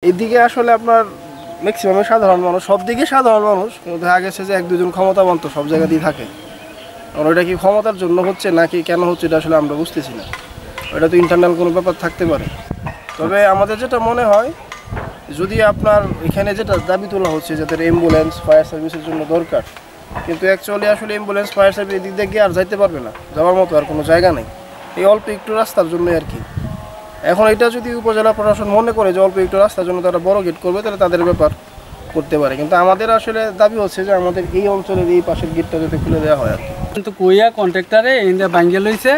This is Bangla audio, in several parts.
এদিকে আসলে আপনার ম্যাক্সিমাম সাধারণ মানুষ, সব দিকে সাধারণ মানুষ, কিন্তু দেখা গেছে যে এক দুজন ক্ষমতাবন্ত সব জায়গাতেই থাকে। আর ওইটা কি ক্ষমতার জন্য হচ্ছে নাকি কেন হচ্ছে এটা আসলে আমরা বুঝতেছি না। ওইটা তো ইন্টারনাল কোনো ব্যাপার থাকতে পারে। তবে আমাদের যেটা মনে হয়, যদি আপনার এখানে যেটা দাবি তোলা হচ্ছে যাদের অ্যাম্বুলেন্স ফায়ার সার্ভিসের জন্য দরকার, কিন্তু অ্যাকচুয়ালি আসলে অ্যাম্বুলেন্স ফায়ার সার্ভিস এদিক দিয়ে গিয়ে আর যাইতে পারবে না, যাওয়ার মতো আর কোনো জায়গা নেই এই অল্প একটু রাস্তার জন্যই আর কি। এখন এটা যদি উপজেলা প্রশাসন মনে করে যে অল্প একটু রাস্তার জন্য তারা বড় গেট করবে, তাহলে তাদের ব্যাপার করতে পারে। কিন্তু আমাদের আসলে দাবি হচ্ছে যে আমাদের এই অঞ্চলের এই পাশের গেটটা যাতে খুলে দেওয়া হয় আর কি। কিন্তু কইয়া কন্ট্রাক্টরে ইন্ডিয়া ভাঙ্গে লইছে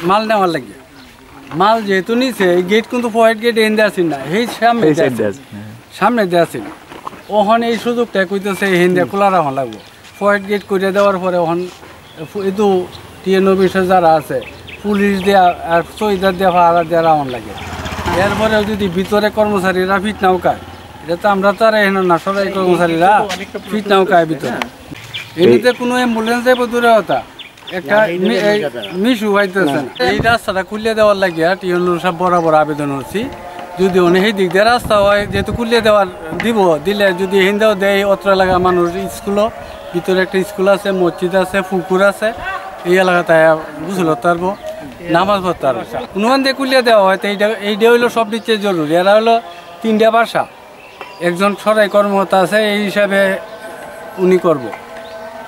মাল নেওয়ার লাগে। মাল যেহেতু নিছে এই গেট কিন্তু হোয়াইট গেট ইন্ডিয়া আসেন না, এই সামনে দিয়ে আসেন। ওখান এই সুযোগটা কইতেছে ইন্ডিয়া খোলা রাখা লাগবো। হোয়াইট গেট করে দেওয়ার পরে ওখান এটু টিএন অফিসে যারা আছে পুলিশ দেওয়া আর চৌকিদার দেওয়া ভাড়া দেওয়া রাখা লাগে। এরপরে যদি ভিতরে কর্মচারীরা ফিট নাও খায়, এটা তো আমরা তো আর এখানে না, সবাই কর্মচারীরা ফিট নাও খায় ভিতরে। এমনিতে কোনো অ্যাম্বুলেন্স যাবো দূরে হতা একটা মিশু পাইতেছে না। এই রাস্তাটা খুলিয়ে দেওয়ার লাগিয়া টিএন সব বরাবর আবেদন করছি। যদি অনেক দিক দিয়ে রাস্তা হয়, যেহেতু খুলিয়ে দেওয়ার দিলে যদি হিন্দাও দেয়, অত্র এলাকার মানুষ স্কুলও ভিতরে একটা স্কুল আছে, মসজিদ আছে, পুকুর আছে, এই এলাকাতে বুঝল পারবো, নামাজ পড়তে পারবো। কোনোখান দিয়ে খুলিয়ে দেওয়া হয় তো এইটা হইলো সব দিক থেকে জরুরি। এরা হলো 3টা বাসা, একজন সরাই কর্মকর্তা আছে, এই হিসাবে উনি করব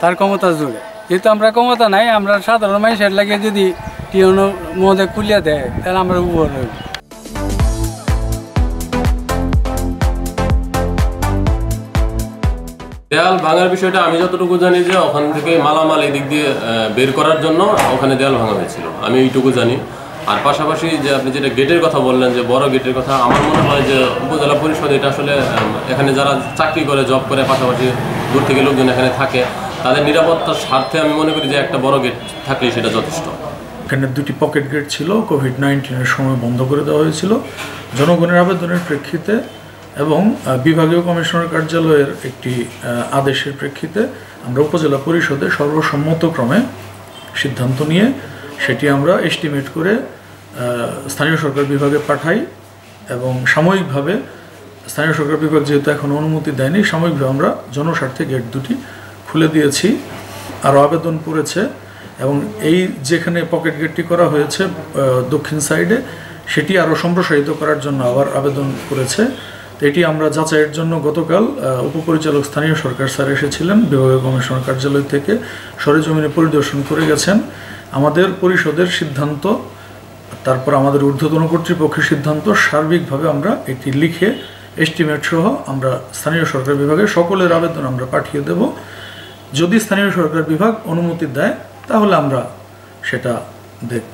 তার ক্ষমতা জুড়ে। যেহেতু আমরা ক্ষমতা নাই, আমরা সাধারণ মানুষের লাগে যদি টিএন মধ্যে খুলিয়ে দেয়, তাহলে আমরা উপর হইব। দেয়াল ভাঙার বিষয়টা আমি যতটুকু জানি যে ওখান থেকে মালামাল এদিক দিয়ে বের করার জন্য ওখানে দেয়াল ভাঙা হয়েছিল, আমি এইটুকু জানি। আর পাশাপাশি যে আপনি যেটা গেটের কথা বললেন, যে বড় গেটের কথা, আমার মনে হয় যে উপজেলা পরিষদ এটা আসলে এখানে যারা চাকরি করে, জব করে, পাশাপাশি দূর থেকে লোকজন এখানে থাকে, তাদের নিরাপত্তার স্বার্থে আমি মনে করি যে একটা বড় গেট থাকলে সেটা যথেষ্ট। এখানে 2টি পকেট গেট ছিল, কোভিড-19-এর সময় বন্ধ করে দেওয়া হয়েছিল জনগণের আবেদনের প্রেক্ষিতে এবং বিভাগীয় কমিশনার কার্যালয়ের একটি আদেশের প্রেক্ষিতে আমরা উপজেলা পরিষদে সর্বসম্মতক্রমে সিদ্ধান্ত নিয়ে সেটি আমরা এস্টিমেট করে স্থানীয় সরকার বিভাগে পাঠাই এবং সাময়িকভাবে স্থানীয় সরকার বিভাগ যেহেতু এখন অনুমতি দেয়নি, সাময়িকভাবে আমরা জনস্বার্থে গেট 2টি খুলে দিয়েছি। আরও আবেদন পড়েছে এবং এই যেখানে পকেট গেটটি করা হয়েছে দক্ষিণ সাইডে, সেটি আরও সম্প্রসারিত করার জন্য আবার আবেদন করেছে। এটি আমরা যাচাইয়ের জন্য গতকাল উপপরিচালক স্থানীয় সরকার স্যার এসেছিলেন বিভাগীয় কমিশনার কার্যালয় থেকে, সরেজমিনে পরিদর্শন করে গেছেন। আমাদের পরিষদের সিদ্ধান্ত, তারপর আমাদের ঊর্ধ্বতন কর্তৃপক্ষের সিদ্ধান্ত, সার্বিকভাবে আমরা এটি লিখে এস্টিমেট সহ আমরা স্থানীয় সরকার বিভাগে সকলের আবেদন আমরা পাঠিয়ে দেব। যদি স্থানীয় সরকার বিভাগ অনুমতি দেয় তাহলে আমরা সেটা দেখব।